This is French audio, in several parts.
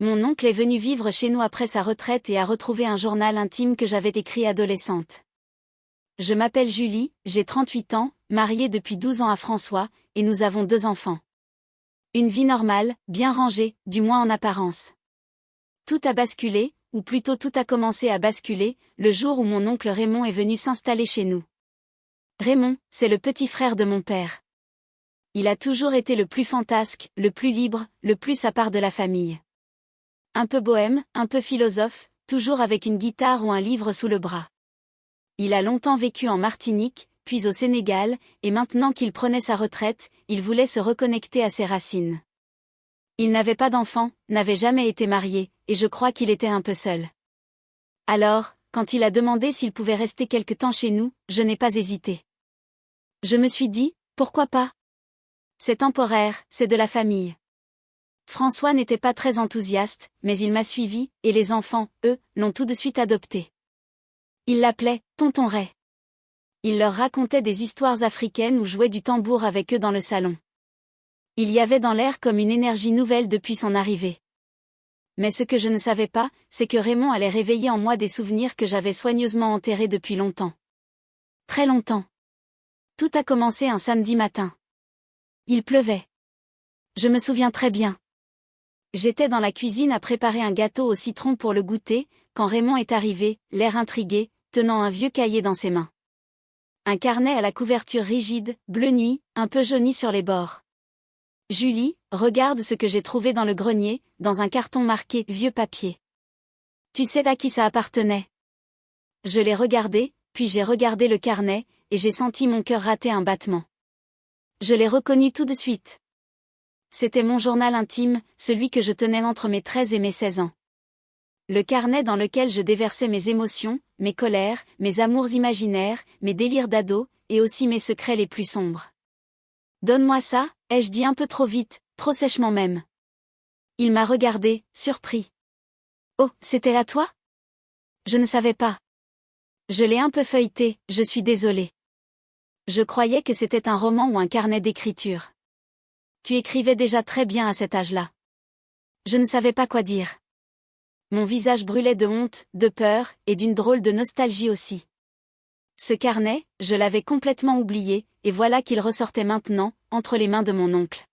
Mon oncle est venu vivre chez nous après sa retraite et a retrouvé un journal intime que j'avais écrit adolescente. Je m'appelle Julie, j'ai 38 ans, mariée depuis 12 ans à François, et nous avons 2 enfants. Une vie normale, bien rangée, du moins en apparence. Tout a basculé, ou plutôt tout a commencé à basculer, le jour où mon oncle Raymond est venu s'installer chez nous. Raymond, c'est le petit frère de mon père. Il a toujours été le plus fantasque, le plus libre, le plus à part de la famille. Un peu bohème, un peu philosophe, toujours avec une guitare ou un livre sous le bras. Il a longtemps vécu en Martinique, puis au Sénégal, et maintenant qu'il prenait sa retraite, il voulait se reconnecter à ses racines. Il n'avait pas d'enfant, n'avait jamais été marié, et je crois qu'il était un peu seul. Alors, quand il a demandé s'il pouvait rester quelque temps chez nous, je n'ai pas hésité. Je me suis dit, pourquoi pas? C'est temporaire, c'est de la famille. François n'était pas très enthousiaste, mais il m'a suivi, et les enfants, eux, l'ont tout de suite adopté. Il l'appelait « Tonton Ray ». Il leur racontait des histoires africaines ou jouait du tambour avec eux dans le salon. Il y avait dans l'air comme une énergie nouvelle depuis son arrivée. Mais ce que je ne savais pas, c'est que Raymond allait réveiller en moi des souvenirs que j'avais soigneusement enterrés depuis longtemps. Très longtemps. Tout a commencé un samedi matin. Il pleuvait. Je me souviens très bien. J'étais dans la cuisine à préparer un gâteau au citron pour le goûter, quand Raymond est arrivé, l'air intrigué, tenant un vieux cahier dans ses mains. Un carnet à la couverture rigide, bleu nuit, un peu jauni sur les bords. Julie, regarde ce que j'ai trouvé dans le grenier, dans un carton marqué « Vieux papier ». Tu sais à qui ça appartenait? Je l'ai regardé, puis j'ai regardé le carnet, et j'ai senti mon cœur rater un battement. Je l'ai reconnu tout de suite. C'était mon journal intime, celui que je tenais entre mes 13 et mes 16 ans. Le carnet dans lequel je déversais mes émotions, mes colères, mes amours imaginaires, mes délires d'ado, et aussi mes secrets les plus sombres. Donne-moi ça, ai-je dit un peu trop vite, trop sèchement même. Il m'a regardé, surpris. Oh, c'était à toi? Je ne savais pas. Je l'ai un peu feuilleté, je suis désolée. Je croyais que c'était un roman ou un carnet d'écriture. Tu écrivais déjà très bien à cet âge-là. Je ne savais pas quoi dire. Mon visage brûlait de honte, de peur, et d'une drôle de nostalgie aussi. Ce carnet, je l'avais complètement oublié, et voilà qu'il ressortait maintenant, entre les mains de mon oncle.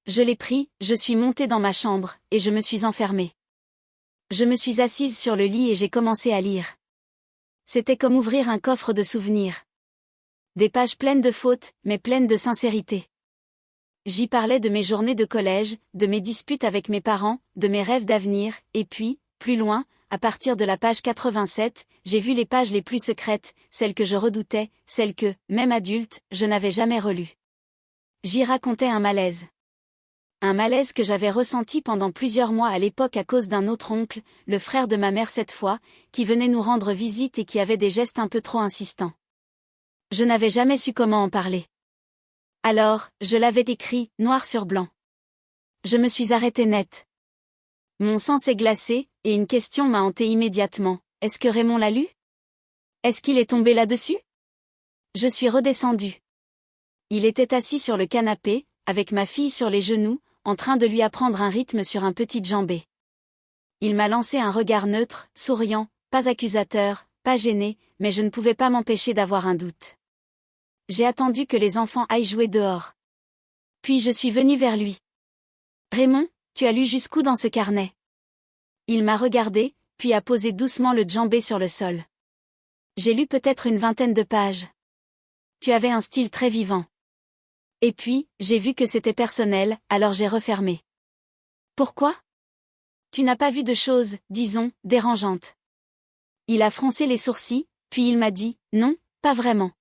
Je l'ai pris, je suis montée dans ma chambre, et je me suis enfermée. Je me suis assise sur le lit et j'ai commencé à lire. C'était comme ouvrir un coffre de souvenirs. Des pages pleines de fautes, mais pleines de sincérité. J'y parlais de mes journées de collège, de mes disputes avec mes parents, de mes rêves d'avenir, et puis, plus loin, à partir de la page 87, j'ai vu les pages les plus secrètes, celles que je redoutais, celles que, même adulte, je n'avais jamais relues. J'y racontais un malaise. Un malaise que j'avais ressenti pendant plusieurs mois à l'époque à cause d'un autre oncle, le frère de ma mère cette fois, qui venait nous rendre visite et qui avait des gestes un peu trop insistants. Je n'avais jamais su comment en parler. Alors, je l'avais écrit, noir sur blanc. Je me suis arrêtée net. Mon sang s'est glacé, et une question m'a hantée immédiatement. Est-ce que Raymond l'a lu? Est-ce qu'il est tombé là-dessus? Je suis redescendue. Il était assis sur le canapé, avec ma fille sur les genoux, en train de lui apprendre un rythme sur un petit djembé. Il m'a lancé un regard neutre, souriant, pas accusateur, pas gêné, mais je ne pouvais pas m'empêcher d'avoir un doute. J'ai attendu que les enfants aillent jouer dehors. Puis je suis venue vers lui. Raymond, tu as lu jusqu'où dans ce carnet? Il m'a regardé, puis a posé doucement le djembé sur le sol. J'ai lu peut-être une 20aine de pages. Tu avais un style très vivant. Et puis, j'ai vu que c'était personnel, alors j'ai refermé. Pourquoi? Tu n'as pas vu de choses, disons, dérangeantes. Il a froncé les sourcils, puis il m'a dit, non, pas vraiment.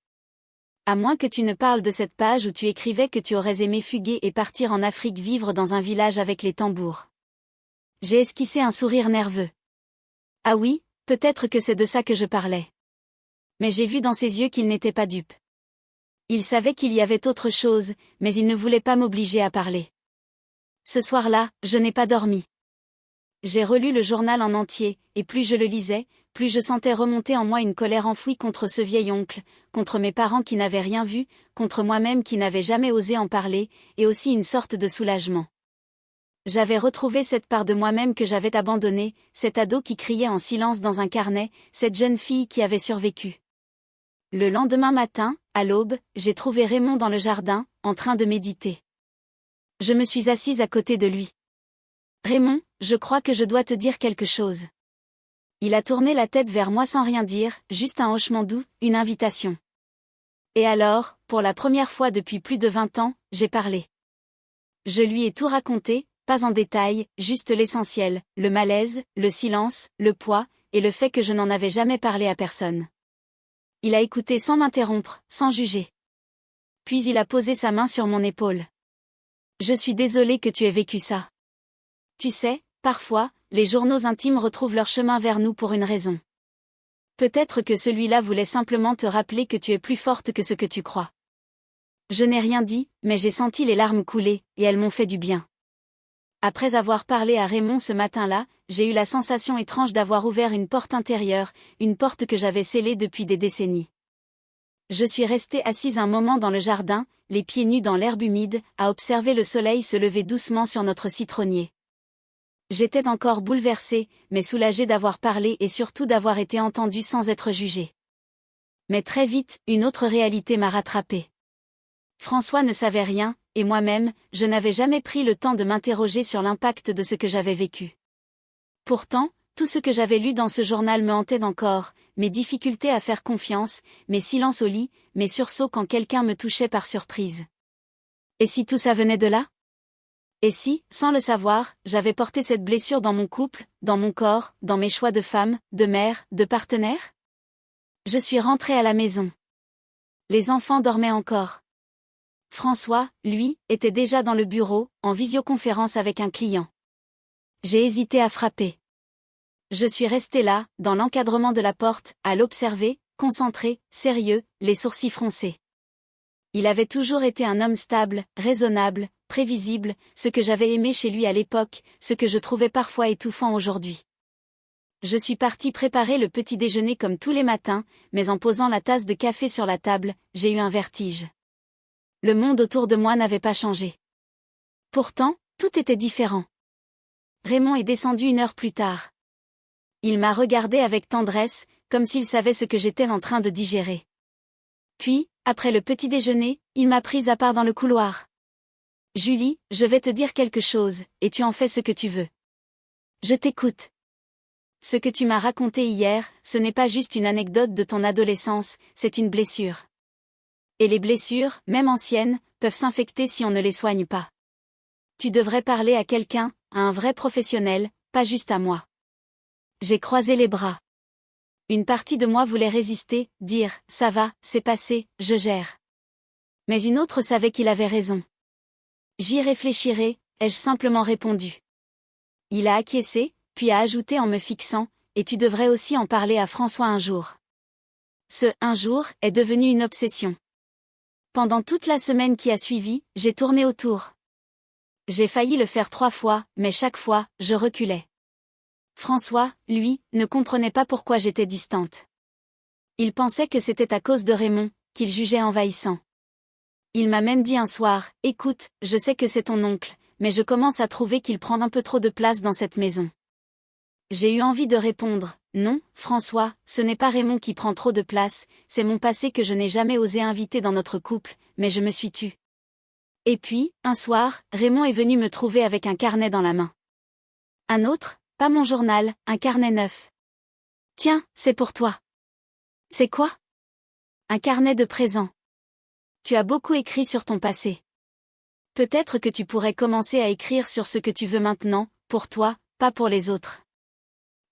À moins que tu ne parles de cette page où tu écrivais que tu aurais aimé fuguer et partir en Afrique vivre dans un village avec les tambours. J'ai esquissé un sourire nerveux. Ah oui, peut-être que c'est de ça que je parlais. Mais j'ai vu dans ses yeux qu'il n'était pas dupe. Il savait qu'il y avait autre chose, mais il ne voulait pas m'obliger à parler. Ce soir-là, je n'ai pas dormi. J'ai relu le journal en entier, et plus je le lisais, plus je sentais remonter en moi une colère enfouie contre ce vieil oncle, contre mes parents qui n'avaient rien vu, contre moi-même qui n'avais jamais osé en parler, et aussi une sorte de soulagement. J'avais retrouvé cette part de moi-même que j'avais abandonnée, cet ado qui criait en silence dans un carnet, cette jeune fille qui avait survécu. Le lendemain matin, à l'aube, j'ai trouvé Raymond dans le jardin, en train de méditer. Je me suis assise à côté de lui. « Raymond, je crois que je dois te dire quelque chose. » Il a tourné la tête vers moi sans rien dire, juste un hochement doux, une invitation. Et alors, pour la première fois depuis plus de 20 ans, j'ai parlé. Je lui ai tout raconté, pas en détail, juste l'essentiel, le malaise, le silence, le poids, et le fait que je n'en avais jamais parlé à personne. Il a écouté sans m'interrompre, sans juger. Puis il a posé sa main sur mon épaule. « Je suis désolée que tu aies vécu ça. Tu sais, parfois, les journaux intimes retrouvent leur chemin vers nous pour une raison. Peut-être que celui-là voulait simplement te rappeler que tu es plus forte que ce que tu crois. » Je n'ai rien dit, mais j'ai senti les larmes couler, et elles m'ont fait du bien. Après avoir parlé à Raymond ce matin-là, j'ai eu la sensation étrange d'avoir ouvert une porte intérieure, une porte que j'avais scellée depuis des décennies. Je suis restée assise un moment dans le jardin, les pieds nus dans l'herbe humide, à observer le soleil se lever doucement sur notre citronnier. J'étais encore bouleversée, mais soulagée d'avoir parlé et surtout d'avoir été entendue sans être jugée. Mais très vite, une autre réalité m'a rattrapée. François ne savait rien, et moi-même, je n'avais jamais pris le temps de m'interroger sur l'impact de ce que j'avais vécu. Pourtant, tout ce que j'avais lu dans ce journal me hantait encore, mes difficultés à faire confiance, mes silences au lit, mes sursauts quand quelqu'un me touchait par surprise. Et si tout ça venait de là ? Et si, sans le savoir, j'avais porté cette blessure dans mon couple, dans mon corps, dans mes choix de femme, de mère, de partenaire ? Je suis rentrée à la maison. Les enfants dormaient encore. François, lui, était déjà dans le bureau, en visioconférence avec un client. J'ai hésité à frapper. Je suis restée là, dans l'encadrement de la porte, à l'observer, concentré, sérieux, les sourcils froncés. Il avait toujours été un homme stable, raisonnable, prévisible, ce que j'avais aimé chez lui à l'époque, ce que je trouvais parfois étouffant aujourd'hui. Je suis partie préparer le petit déjeuner comme tous les matins, mais en posant la tasse de café sur la table, j'ai eu un vertige. Le monde autour de moi n'avait pas changé. Pourtant, tout était différent. Raymond est descendu 1 heure plus tard. Il m'a regardé avec tendresse, comme s'il savait ce que j'étais en train de digérer. Puis, après le petit déjeuner, il m'a prise à part dans le couloir. « Julie, je vais te dire quelque chose, et tu en fais ce que tu veux. Je t'écoute. Ce que tu m'as raconté hier, ce n'est pas juste une anecdote de ton adolescence, c'est une blessure. Et les blessures, même anciennes, peuvent s'infecter si on ne les soigne pas. Tu devrais parler à quelqu'un, à un vrai professionnel, pas juste à moi. » J'ai croisé les bras. Une partie de moi voulait résister, dire « ça va, c'est passé, je gère ». Mais une autre savait qu'il avait raison. « J'y réfléchirai », ai-je simplement répondu. Il a acquiescé, puis a ajouté en me fixant « et tu devrais aussi en parler à François un jour ». Ce « un jour » est devenu une obsession. Pendant toute la semaine qui a suivi, j'ai tourné autour. J'ai failli le faire 3 fois, mais chaque fois, je reculais. François, lui, ne comprenait pas pourquoi j'étais distante. Il pensait que c'était à cause de Raymond, qu'il jugeait envahissant. Il m'a même dit un soir, « Écoute, je sais que c'est ton oncle, mais je commence à trouver qu'il prend un peu trop de place dans cette maison. » J'ai eu envie de répondre, « Non, François, ce n'est pas Raymond qui prend trop de place, c'est mon passé que je n'ai jamais osé inviter dans notre couple, mais je me suis tue. » Et puis, un soir, Raymond est venu me trouver avec un carnet dans la main. Un autre, pas mon journal, un carnet neuf. « Tiens, c'est pour toi. » « C'est quoi ? » ?»« Un carnet de présents. Tu as beaucoup écrit sur ton passé. Peut-être que tu pourrais commencer à écrire sur ce que tu veux maintenant, pour toi, pas pour les autres. »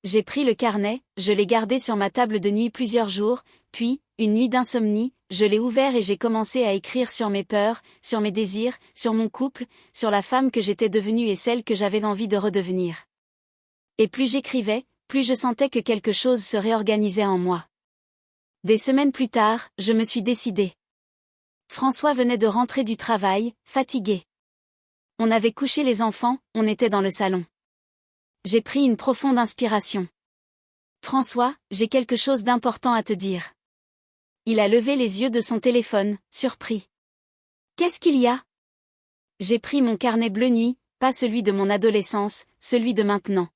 J'ai pris le carnet, je l'ai gardé sur ma table de nuit plusieurs jours, puis, une nuit d'insomnie, je l'ai ouvert et j'ai commencé à écrire sur mes peurs, sur mes désirs, sur mon couple, sur la femme que j'étais devenue et celle que j'avais envie de redevenir. Et plus j'écrivais, plus je sentais que quelque chose se réorganisait en moi. Des semaines plus tard, je me suis décidée. François venait de rentrer du travail, fatigué. On avait couché les enfants, on était dans le salon. J'ai pris une profonde inspiration. « François, j'ai quelque chose d'important à te dire. » Il a levé les yeux de son téléphone, surpris. « Qu'est-ce qu'il y a ? » J'ai pris mon carnet bleu nuit, pas celui de mon adolescence, celui de maintenant.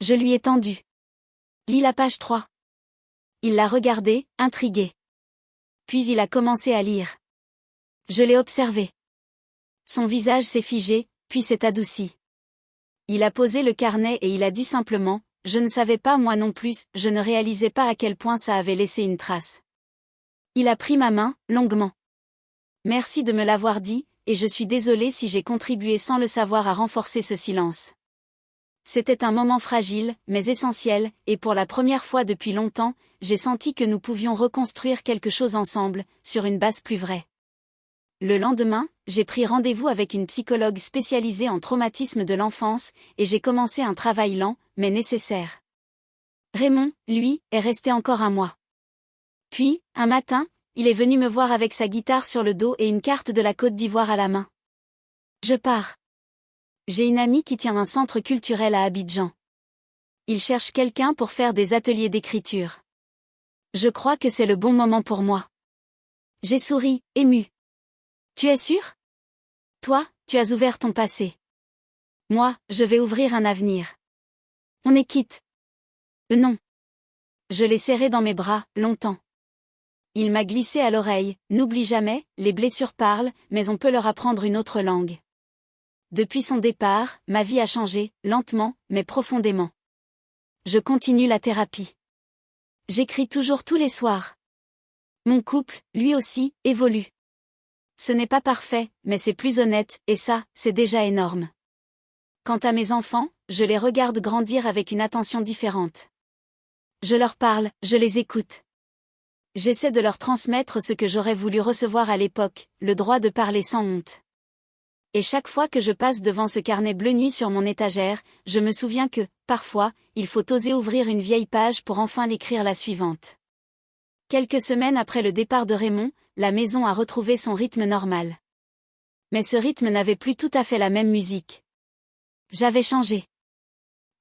Je lui ai tendu. Lis la page 3. Il l'a regardé, intrigué. Puis il a commencé à lire. Je l'ai observé. Son visage s'est figé, puis s'est adouci. Il a posé le carnet et il a dit simplement, « Je ne savais pas moi non plus, je ne réalisais pas à quel point ça avait laissé une trace. » Il a pris ma main, longuement. Merci de me l'avoir dit, et je suis désolé si j'ai contribué sans le savoir à renforcer ce silence. C'était un moment fragile, mais essentiel, et pour la première fois depuis longtemps, j'ai senti que nous pouvions reconstruire quelque chose ensemble, sur une base plus vraie. Le lendemain, j'ai pris rendez-vous avec une psychologue spécialisée en traumatisme de l'enfance, et j'ai commencé un travail lent, mais nécessaire. Raymond, lui, est resté encore un mois. Puis, un matin, il est venu me voir avec sa guitare sur le dos et une carte de la Côte d'Ivoire à la main. Je pars. J'ai une amie qui tient un centre culturel à Abidjan. Il cherche quelqu'un pour faire des ateliers d'écriture. Je crois que c'est le bon moment pour moi. J'ai souri, ému. Tu es sûr? Toi, tu as ouvert ton passé. Moi, je vais ouvrir un avenir. On est quitte. Non. Je l'ai serré dans mes bras, longtemps. Il m'a glissé à l'oreille, n'oublie jamais, les blessures parlent, mais on peut leur apprendre une autre langue. Depuis son départ, ma vie a changé, lentement, mais profondément. Je continue la thérapie. J'écris toujours tous les soirs. Mon couple, lui aussi, évolue. Ce n'est pas parfait, mais c'est plus honnête, et ça, c'est déjà énorme. Quant à mes enfants, je les regarde grandir avec une attention différente. Je leur parle, je les écoute. J'essaie de leur transmettre ce que j'aurais voulu recevoir à l'époque, le droit de parler sans honte. Et chaque fois que je passe devant ce carnet bleu nuit sur mon étagère, je me souviens que, parfois, il faut oser ouvrir une vieille page pour enfin l'écrire la suivante. Quelques semaines après le départ de Raymond, la maison a retrouvé son rythme normal. Mais ce rythme n'avait plus tout à fait la même musique. J'avais changé.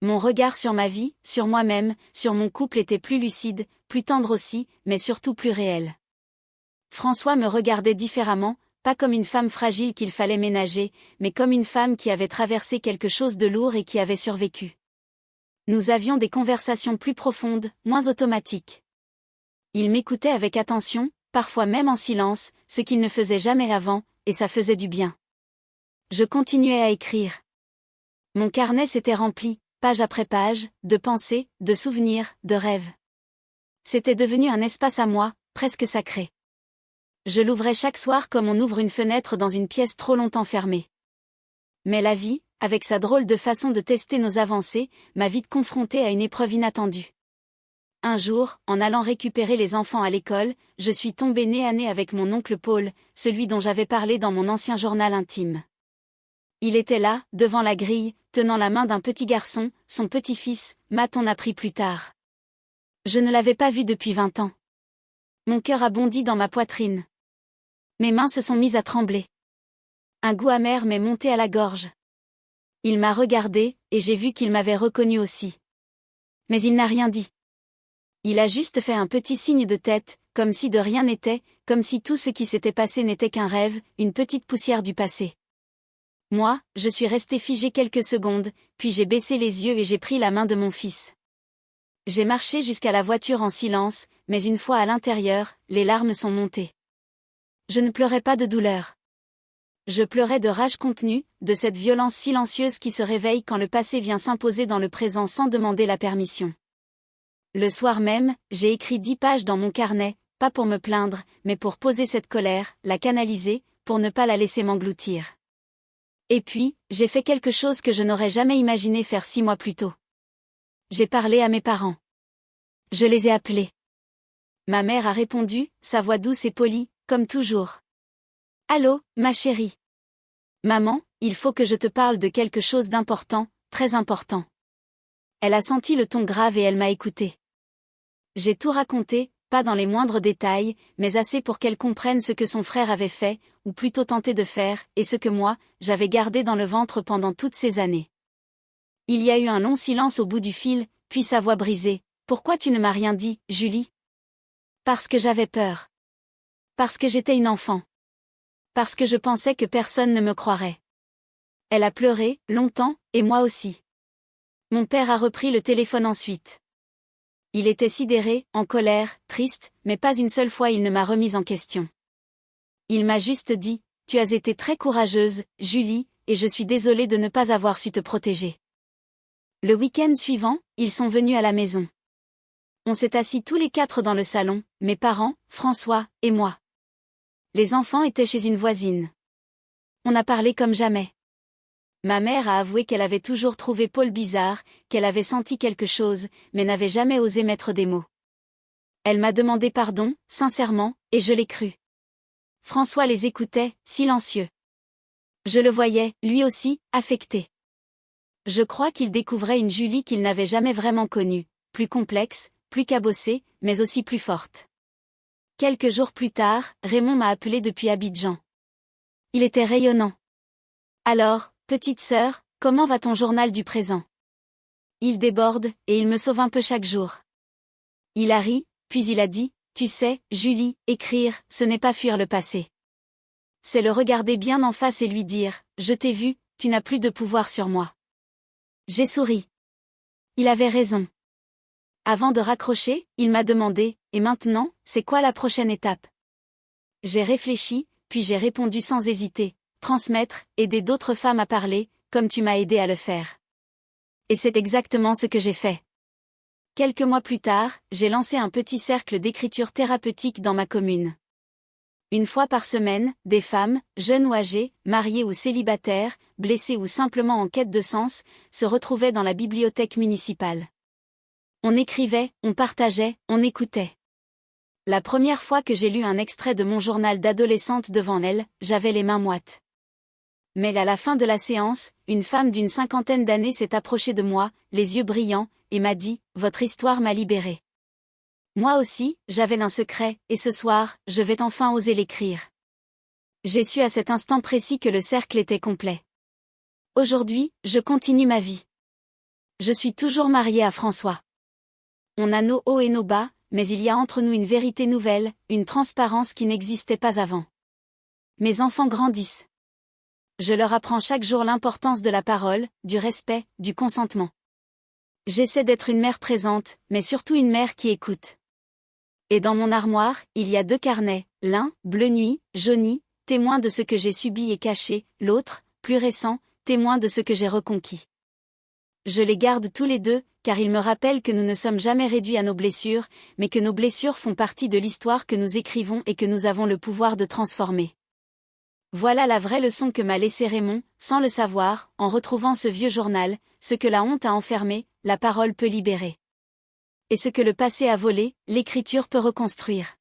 Mon regard sur ma vie, sur moi-même, sur mon couple était plus lucide, plus tendre aussi, mais surtout plus réel. François me regardait différemment, pas comme une femme fragile qu'il fallait ménager, mais comme une femme qui avait traversé quelque chose de lourd et qui avait survécu. Nous avions des conversations plus profondes, moins automatiques. Il m'écoutait avec attention, parfois même en silence, ce qu'il ne faisait jamais avant, et ça faisait du bien. Je continuais à écrire. Mon carnet s'était rempli, page après page, de pensées, de souvenirs, de rêves. C'était devenu un espace à moi, presque sacré. Je l'ouvrais chaque soir comme on ouvre une fenêtre dans une pièce trop longtemps fermée. Mais la vie, avec sa drôle de façon de tester nos avancées, m'a vite confrontée à une épreuve inattendue. Un jour, en allant récupérer les enfants à l'école, je suis tombée nez à nez avec mon oncle Paul, celui dont j'avais parlé dans mon ancien journal intime. Il était là, devant la grille, tenant la main d'un petit garçon, son petit-fils, m'a-t-on appris plus tard. Je ne l'avais pas vu depuis 20 ans. Mon cœur a bondi dans ma poitrine. Mes mains se sont mises à trembler. Un goût amer m'est monté à la gorge. Il m'a regardé, et j'ai vu qu'il m'avait reconnu aussi. Mais il n'a rien dit. Il a juste fait un petit signe de tête, comme si de rien n'était, comme si tout ce qui s'était passé n'était qu'un rêve, une petite poussière du passé. Moi, je suis restée figée quelques secondes, puis j'ai baissé les yeux et j'ai pris la main de mon fils. J'ai marché jusqu'à la voiture en silence, mais une fois à l'intérieur, les larmes sont montées. Je ne pleurais pas de douleur. Je pleurais de rage contenue, de cette violence silencieuse qui se réveille quand le passé vient s'imposer dans le présent sans demander la permission. Le soir même, j'ai écrit 10 pages dans mon carnet, pas pour me plaindre, mais pour poser cette colère, la canaliser, pour ne pas la laisser m'engloutir. Et puis, j'ai fait quelque chose que je n'aurais jamais imaginé faire 6 mois plus tôt. J'ai parlé à mes parents. Je les ai appelés. Ma mère a répondu, sa voix douce et polie, comme toujours. Allô, ma chérie. Maman, il faut que je te parle de quelque chose d'important, très important. Elle a senti le ton grave et elle m'a écouté. J'ai tout raconté, pas dans les moindres détails, mais assez pour qu'elle comprenne ce que son frère avait fait, ou plutôt tenté de faire, et ce que moi, j'avais gardé dans le ventre pendant toutes ces années. Il y a eu un long silence au bout du fil, puis sa voix brisée. Pourquoi tu ne m'as rien dit, Julie? Parce que j'avais peur. Parce que j'étais une enfant. Parce que je pensais que personne ne me croirait. Elle a pleuré, longtemps, et moi aussi. Mon père a repris le téléphone ensuite. Il était sidéré, en colère, triste, mais pas une seule fois il ne m'a remise en question. Il m'a juste dit, « Tu as été très courageuse, Julie, et je suis désolé de ne pas avoir su te protéger. » Le week-end suivant, ils sont venus à la maison. On s'est assis tous les 4 dans le salon, mes parents, François, et moi. Les enfants étaient chez une voisine. On a parlé comme jamais. Ma mère a avoué qu'elle avait toujours trouvé Paul bizarre, qu'elle avait senti quelque chose, mais n'avait jamais osé mettre des mots. Elle m'a demandé pardon, sincèrement, et je l'ai cru. François les écoutait, silencieux. Je le voyais, lui aussi, affecté. Je crois qu'il découvrait une Julie qu'il n'avait jamais vraiment connue, plus complexe, plus cabossée, mais aussi plus forte. Quelques jours plus tard, Raymond m'a appelé depuis Abidjan. Il était rayonnant. Alors, petite sœur, comment va ton journal du présent? Il déborde, et il me sauve un peu chaque jour. Il a ri, puis il a dit, tu sais, Julie, écrire, ce n'est pas fuir le passé. C'est le regarder bien en face et lui dire, je t'ai vu, tu n'as plus de pouvoir sur moi. J'ai souri. Il avait raison. Avant de raccrocher, il m'a demandé, et maintenant, c'est quoi la prochaine étape? J'ai réfléchi, puis j'ai répondu sans hésiter, transmettre, aider d'autres femmes à parler, comme tu m'as aidé à le faire. Et c'est exactement ce que j'ai fait. Quelques mois plus tard, j'ai lancé un petit cercle d'écriture thérapeutique dans ma commune. Une fois par semaine, des femmes, jeunes ou âgées, mariées ou célibataires, blessées ou simplement en quête de sens, se retrouvaient dans la bibliothèque municipale. On écrivait, on partageait, on écoutait. La première fois que j'ai lu un extrait de mon journal d'adolescente devant elle, j'avais les mains moites. Mais à la fin de la séance, une femme d'une 50aine d'années s'est approchée de moi, les yeux brillants, et m'a dit, « Votre histoire m'a libérée. » Moi aussi, j'avais un secret, et ce soir, je vais enfin oser l'écrire. J'ai su à cet instant précis que le cercle était complet. Aujourd'hui, je continue ma vie. Je suis toujours mariée à François. On a nos hauts et nos bas, mais il y a entre nous une vérité nouvelle, une transparence qui n'existait pas avant. Mes enfants grandissent. Je leur apprends chaque jour l'importance de la parole, du respect, du consentement. J'essaie d'être une mère présente, mais surtout une mère qui écoute. Et dans mon armoire, il y a 2 carnets, l'un, bleu nuit, jauni, témoin de ce que j'ai subi et caché, l'autre, plus récent, témoin de ce que j'ai reconquis. Je les garde tous les 2, car ils me rappellent que nous ne sommes jamais réduits à nos blessures, mais que nos blessures font partie de l'histoire que nous écrivons et que nous avons le pouvoir de transformer. Voilà la vraie leçon que m'a laissé Raymond, sans le savoir, en retrouvant ce vieux journal, ce que la honte a enfermé, la parole peut libérer. Et ce que le passé a volé, l'écriture peut reconstruire.